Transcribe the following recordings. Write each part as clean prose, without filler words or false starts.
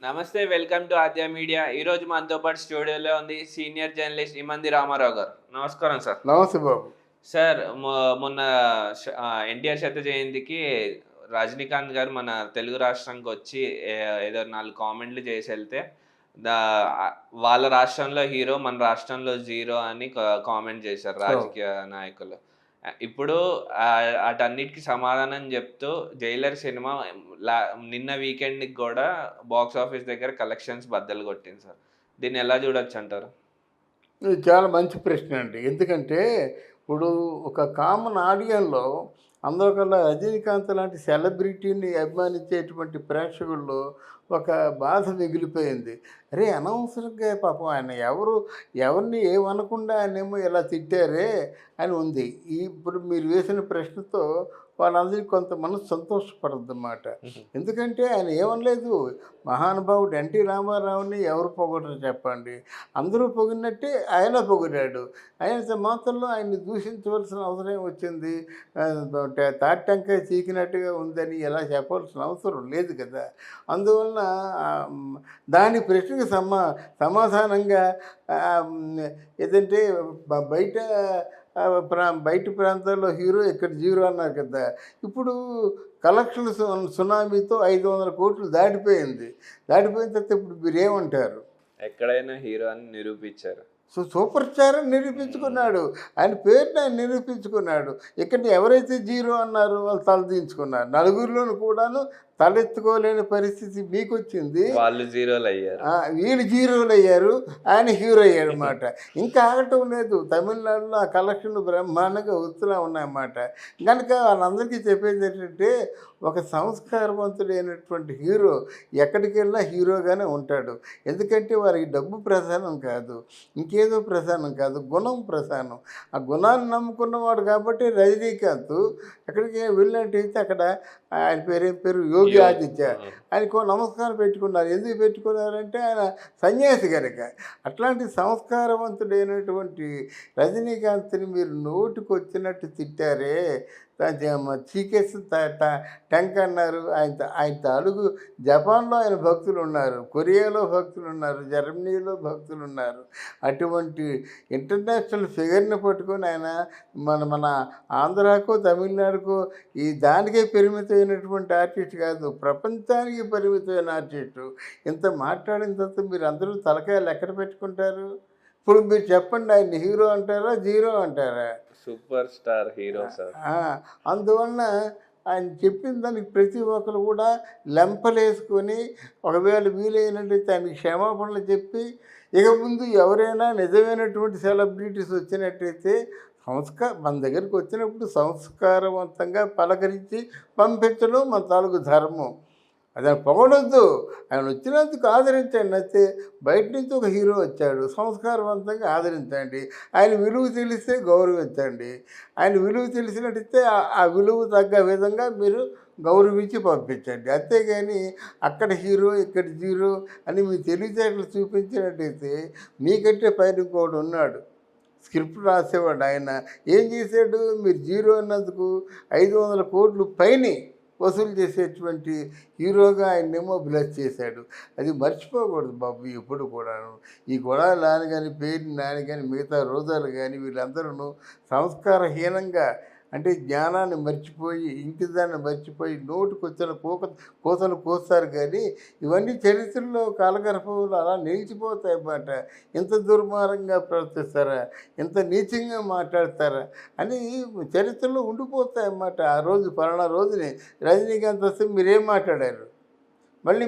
నమస్తే. Welcome to Aadya media. ఈరోజు మనతో పాటు స్టూడియోలో ఉంది సీనియర్ జర్నలిస్ట్ ఇమంది రామారావు గారు. నమస్కారం సార్. నమస్తే బాబు. సార్ మొన్న ఎన్టీఆర్ శత జయంతికి రజనీకాంత్ గారు మన తెలుగు రాష్ట్రానికి వచ్చి ఏదో 4 కామెంట్లు చేసి వెళ్తే వాళ్ళ రాష్ట్రంలో హీరో, మన రాష్ట్రంలో జీరో అని కామెంట్ చేశారు రాజకీయ నాయకులు. ఇప్పుడు అటన్నిటికి సమాధానం చెప్తూ జైలర్ సినిమా నిన్న వీకెండ్కి కూడా బాక్స్ ఆఫీస్ దగ్గర కలెక్షన్స్ బద్దలు కొట్టింది సార్. దీన్ని ఎలా చూడొచ్చు అంటారు? ఇది చాలా మంచి ప్రశ్న అండి. ఎందుకంటే ఇప్పుడు ఒక కామన్ ఆడియన్లో అందరికల్లా రజనీకాంత్ లాంటి సెలబ్రిటీని అభిమానించేటువంటి ప్రేక్షకుల్లో ఒక బాధ మిగిలిపోయింది. అరే అనవసరంగా పాపం ఆయన ఎవరిని ఏమనకుండా ఆయనేమో ఇలా తిట్టారే అని ఉంది. ఇప్పుడు మీరు వేసిన ప్రశ్నతో వాళ్ళందరికీ కొంత మనసు సంతోషపడద్దన్నమాట. ఎందుకంటే ఆయన ఏమనలేదు. మహానుభావుడు ఎన్టీ రామారావుని ఎవరు పొగడరు చెప్పండి? అందరూ పొగిడినట్టే ఆయన పొగిడాడు. ఆయన మాత్రంలో ఆయన్ని దూషించవలసిన అవసరం వచ్చింది. తాటంకాయ చీకినట్టుగా ఉందని ఎలా చెప్పవలసిన అవసరం లేదు కదా. అందువలన దాని ప్రశ్నకు సమాధానంగా ఏదంటే బయట ప్రాంతాల్లో హీరో ఇక్కడ జీరో అన్నారు కదా. ఇప్పుడు కలెక్షన్ సునామీతో 500 కోట్లు దాటిపోయిన తర్వాత ఇప్పుడు మీరు ఏమంటారు? ఎక్కడైనా హీరో అని నిరూపించారు. సూపర్ స్టార్ అని నిరూపించుకున్నాడు. ఆయన పేరుని ఆయన నిరూపించుకున్నాడు. ఇక్కడ ఎవరైతే జీరో అన్నారో వాళ్ళు తలదించుకున్నారు. నలుగురిలోనూ కూడాను తలెత్తుకోలేని పరిస్థితి మీకు వచ్చింది. వాళ్ళు జీరోలు అయ్యారు, వీళ్ళు జీరోలు అయ్యారు, ఆయన హీరో అయ్యాడు అన్నమాట. ఇంకా ఆగటం లేదు. తమిళనాడులో ఆ కలెక్షన్లు బ్రహ్మాండంగా వస్తున్నా ఉన్నాయన్నమాట. కనుక వాళ్ళందరికీ చెప్పేది ఏంటంటే ఒక సంస్కారవంతుడైనటువంటి హీరో ఎక్కడికి వెళ్ళినా హీరోగానే ఉంటాడు. ఎందుకంటే వారికి డబ్బు ప్రధానం కాదు, ఇంకేదో ప్రధానం కాదు, గుణం ప్రధానం. ఆ గుణాన్ని నమ్ముకున్నవాడు కాబట్టి రజనీకాంత్ ఎక్కడికి వెళ్ళినట్టయితే అక్కడ ఆయన పేరు యోగి ఆదిత్య. ఆయనకు నమస్కారం పెట్టుకున్నారు. ఎందుకు పెట్టుకున్నారంటే ఆయన సన్యాసి కనుక. అట్లాంటి సంస్కారవంతుడైనటువంటి రజనీకాంత్ని మీరు నోటికి వచ్చినట్టు తిట్టారే, చీకేసి టెంక్ అన్నారు. ఆయన తాలూకు జపాన్లో ఆయన భక్తులు ఉన్నారు, కొరియాలో భక్తులు ఉన్నారు, జర్మనీలో భక్తులు ఉన్నారు. అటువంటి ఇంటర్నేషనల్ ఫిగర్ని పట్టుకొని ఆయన మన ఆంధ్రాకో తమిళనాడుకో దానికే పరిమితమైనటువంటి ఆర్టిస్ట్ కాదు, ప్రపంచానికి పరిమితమైన ఆర్టిస్టు. ఇంత మాట్లాడిన తర్వాత మీరు అందరూ తలకాయలు ఎక్కడ పెట్టుకుంటారు? ఇప్పుడు మీరు చెప్పండి, ఆయన హీరో అంటారా జీరో అంటారా? Super star hero sir. అందువలన ఆయన చెప్పిన దానికి ప్రతి ఒక్కరు కూడా లెంపలేసుకొని ఒకవేళ వీలైనట్టయితే ఆయనకి క్షమాపణలు చెప్పి ఇక ముందు ఎవరైనా నిజమైనటువంటి సెలబ్రిటీస్ వచ్చినట్టయితే మన దగ్గరికి వచ్చినప్పుడు సంస్కారవంతంగా పలకరించి పంపించడం మన తాలూకు ధర్మం. అది పొగడొద్దు. ఆయన వచ్చినందుకు ఆదరించండి. అయితే బయట నుంచి ఒక హీరో వచ్చాడు, సంస్కారవంతంగా ఆదరించండి. ఆయన విలువ తెలిస్తే గౌరవించండి. ఆయన విలువ తెలిసినట్టయితే ఆ విలువ తగ్గ విధంగా మీరు గౌరవించి పంపించండి. అంతేగాని అక్కడ హీరో ఇక్కడ జీరో అని మీ తెలివితేటలు చూపించినట్టయితే మీకంటే పైన ఇంకోటి ఉన్నాడు, స్క్రిప్ట్ రాసేవాడు. ఆయన ఏం చేశాడు? మీరు జీరో అన్నందుకు 500 కోట్లు పైన వసూలు చేసేటువంటి హీరోగా ఆయన్నేమో బ్లెస్ చేశాడు. అది మర్చిపోకూడదు బాబు ఎప్పుడు కూడాను. ఈ గొడవలు నాని కానీ పేరు నాని కానీ మిగతా రోజాలు కానీ వీళ్ళందరూ సంస్కారహీనంగా, అంటే జ్ఞానాన్ని మర్చిపోయి ఇంటిదాన్ని మర్చిపోయి నోటికి వచ్చిన కోతలు కోస్తారు. కానీ ఇవన్నీ చరిత్రలో కాలగర్భంలో అలా నిలిచిపోతాయి అన్నమాట. ఇంత దుర్మార్గంగా ప్రవర్తిస్తారా, ఇంత నీచంగా మాట్లాడతారా అని చరిత్రలో ఉండిపోతాయి అన్నమాట. ఆ రోజు పలానా రోజుని రజనీకాంత్ వస్తే మీరేం మాట్లాడారు? మళ్ళీ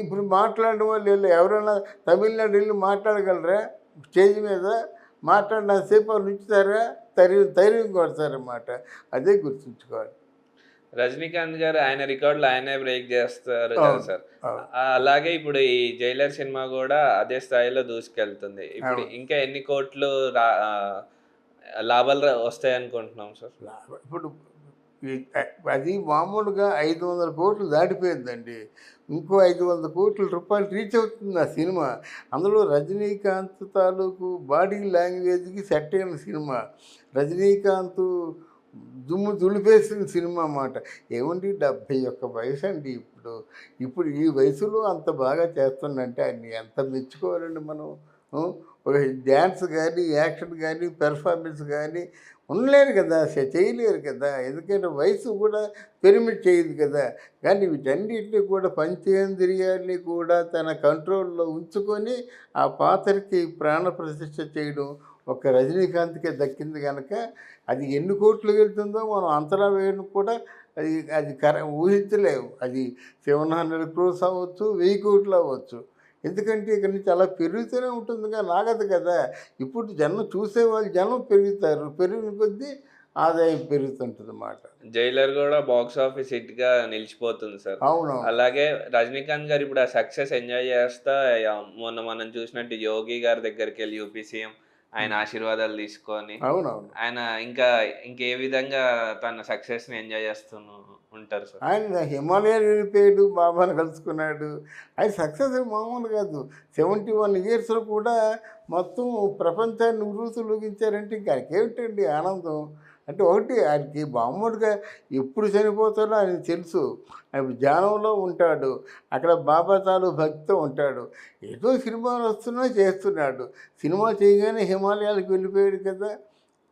ఇప్పుడు మాట్లాడడం వల్ల ఎవరైనా తమిళనాడు వెళ్ళి మాట్లాడగలరా? స్టేజ్ మీద మాట్లాడినంతసేపు వాళ్ళు ఉంచుతారా? ధైర్యం కొడతారన్నమాట. అదే గుర్తుంచుకోవాలి. రజనీకాంత్ గారు ఆయన రికార్డులు ఆయనే బ్రేక్ చేస్తారు కదా సార్. అలాగే ఇప్పుడు ఈ జైలర్ సినిమా కూడా అదే స్థాయిలో దూసుకెళ్తుంది. ఇప్పుడు ఇంకా ఎన్ని కోట్లు లాభాలు వస్తాయి అనుకుంటున్నాం సార్? ఇప్పుడు అది మామూలుగా 500 కోట్లు దాటిపోయిందండి. ఇంకో 500 కోట్ల రూపాయలు రీచ్ అవుతుంది ఆ సినిమా. అందులో రజనీకాంత్ తాలూకు బాడీ లాంగ్వేజ్కి సెట్ అయిన సినిమా. రజనీకాంత్ దుమ్ము దులిపేసిన సినిమా అన్నమాట. ఏమండి 71 వయసు అండి ఇప్పుడు. ఇప్పుడు ఈ వయసులో అంత బాగా చేస్తుండంటే ఆయన్ని ఎంత మెచ్చుకోవాలండి మనం. హ్మ్. ఒక డ్యాన్స్ గానీ, యాక్షన్ గానీ, పెర్ఫార్మెన్స్ గానీ ఉండలేరు కదా! చేయలేరు కదా! ఎందుకంటే వయసు కూడా పెర్మిట్ చేయదు కదా! కానీ వీటన్నిటిని కూడా పంచేంద్రియాల్ని కూడా తన కంట్రోల్‌లో ఉంచుకొని ఆ పాత్రకి ప్రాణప్రతిష్ఠ చేయడం ఒక రజనీకాంత్‌కే దక్కింది గనక అది ఎన్ని కోట్లు వెళ్తుందో మనం అంచనా వేయడం కూడా అది అది ఊహించలేము. అది 700 క్రోర్స్ అవ్వచ్చు, 1000 కోట్లు అవ్వచ్చు. ఎందుకంటే ఇక్కడి నుంచి అలా పెరుగుతూనే ఉంటుందిగా, ఆగదు కదా! ఇప్పుడు జనం పెరుగుతారు. పెరిగిన కొద్దీ ఆదాయం పెరుగుతుంటుందన్నమాట. 'జైలర్' గూడా బాక్స్ ఆఫీస్ హిట్‌గా నిలిచిపోతుంది సార్. అవునవును. అలాగే రజనీకాంత్ గారు ఇప్పుడు ఆ సక్సెస్ ఎంజాయ్ చేస్తా మొన్న మనం చూసినట్టు 'యోగి' గారి దగ్గరికెళ్ళి యూపీ సీఎం ఆయన ఆశీర్వాదాలు తీసుకొని, అవునవును. ఆయన ఇంకే విధంగా తన సక్సెస్‌ని ఎంజాయ్ చేస్తూను ఉంటారు సార్? ఆయన హిమాలయాలు వెళ్ళిపోయాడు, బాబాని కలుసుకున్నాడు. ఆయన సక్సెస్ మామూలు కాదు. 71 ఇయర్స్‌లో కూడా మొత్తం ప్రపంచాన్ని ఉర్రూతలూగించారంటే ఇంక ఆయనకేమిటండి ఆనందం. అంటే ఒకటి ఆయనకి మామూలుగా ఎప్పుడు చనిపోతారో ఆయనకి తెలుసు. ఆయన ధ్యానంలో ఉంటాడు. అక్కడ బాబా తాలూకు భక్తితో ఉంటాడు. ఏదో సినిమాలు వస్తున్నా చేస్తున్నాడు. సినిమా చేయగానే హిమాలయాలకు వెళ్ళిపోయాడు కదా!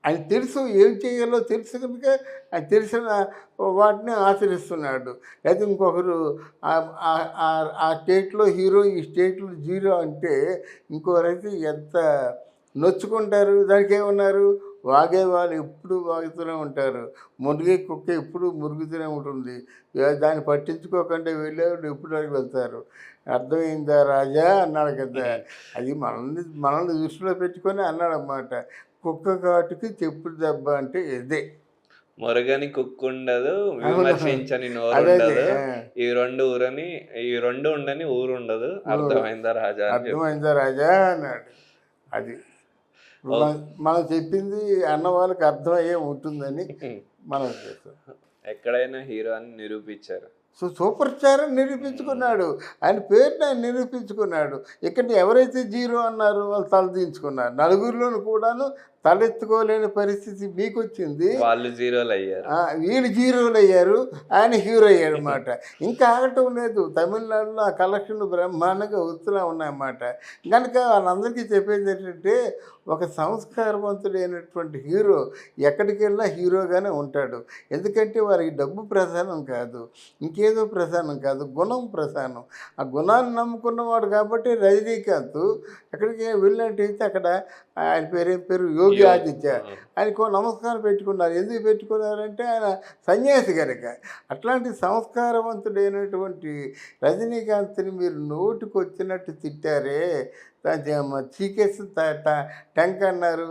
ఆయనకు తెలుసు ఏం చేయాలో తెలుసు కనుక ఆయన తెలిసిన వాటిని ఆచరిస్తున్నాడు. లేకపోతే ఇంకొకరు ఆ స్టేట్లో హీరో, ఈ స్టేట్లో జీరో అంటే ఇంకొకరైతే ఎంత నొచ్చుకుంటారు. దానికి ఏమన్నారు, వాగే వాళ్ళు ఎప్పుడు వాగుతూనే ఉంటారు, మునిగే కుక్క ఎప్పుడు మురుగుతూనే ఉంటుంది, దాన్ని పట్టించుకోకుండా వెళ్ళేవాళ్ళు ఎప్పుడు వరకు వెళ్తారు. అర్థమైందా రాజా అన్నాడు కదా! అది మనల్ని దృష్టిలో పెట్టుకొని అన్నాడన్నమాట. కుక్క కాటుకి చెప్పుడు దెబ్బ అంటే ఇదే. మొరగని కుక్కుండదు, అవును. విమర్శించని అదే నోరుండదు, ఆ. ఈ 2 ఉండని ఊరుండదు. అర్థమైందా రాజా అని చెప్పి. అర్థమైందా రాజా అన్నాడు. అది ఇప్పుడు ఓకే. మనం చెప్పింది అన్న వాళ్ళకి అర్థమయ్యే ఉంటుందని మనం చేస్తాం. ఎక్కడైనా హీరో అని నిరూపించారు. సూపర్ స్టార్ అని నిరూపించుకున్నాడు. ఆయన పేరుని ఆయన నిరూపించుకున్నాడు. ఇక్కడ ఎవరైతే జీరో అన్నారో వాళ్ళు తలదించుకున్నారు. నలుగురిలోను కూడాను తలెత్తుకోలేని పరిస్థితి మీకొచ్చింది. వాళ్ళు జీరోలయ్యారు. వీళ్ళు జీరోలు అయ్యారు, ఆయన హీరో అయ్యాడు అన్నమాట. ఇంకా ఆగటం లేదు. తమిళనాడులో ఆ కలెక్షన్లు బ్రహ్మాండంగా వస్తూనే ఉన్నాయన్నమాట. కనుక వాళ్ళందరికీ చెప్పేది ఏంటంటే ఒక సంస్కారవంతుడైనటువంటి హీరో ఎక్కడికి వెళ్ళినా హీరోగానే ఉంటాడు. ఎందుకంటే వారికి డబ్బు ప్రధానం కాదు, ఇంకేదో ప్రధానం కాదు, గుణం ప్రధానం. ఆ గుణాన్ని నమ్ముకున్నవాడు కాబట్టి రజనీకాంత్ ఎక్కడికి వెళ్ళినట్టయితే అక్కడ ఆయన పేరు యోగి ఆదిత్య. ఆయనకు నమస్కారం పెట్టుకున్నారు. ఎందుకు పెట్టుకున్నారంటే ఆయన సన్యాసి కనుక. అట్లాంటి సంస్కారవంతుడైనటువంటి రజనీకాంత్ని మీరు నోటికొచ్చినట్టు తిట్టారే, చీకేసి టంక్ అన్నారు.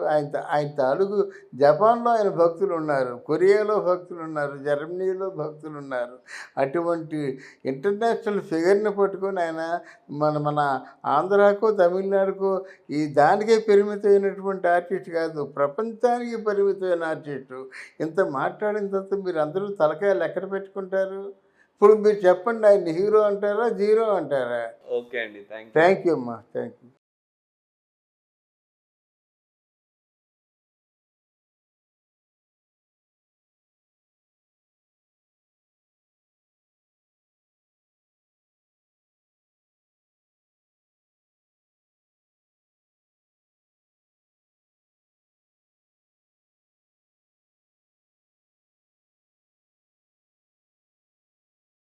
ఆయన తాలూకు జపాన్లో ఆయన భక్తులు ఉన్నారు, కొరియాలో భక్తులు ఉన్నారు, జర్మనీలో భక్తులు ఉన్నారు. అటువంటి ఇంటర్నేషనల్ ఫిగర్ని పట్టుకొని ఆయన మన ఆంధ్రాకో తమిళనాడుకో ఈ దానికే పరిమితమైనటువంటి ఆర్టిస్ట్ కాదు, ప్రపంచానికి పరిమితమైన ఆర్టిస్టు. ఇంత మాట్లాడిన తర్వాత మీరు అందరూ తలకాయలు ఎక్కడ పెట్టుకుంటారు? ఇప్పుడు మీరు చెప్పండి, ఆయన హీరో అంటారా, జీరో అంటారా? ఓకే అండి. Thank you. థ్యాంక్ యూ అమ్మా, థ్యాంక్ యూ.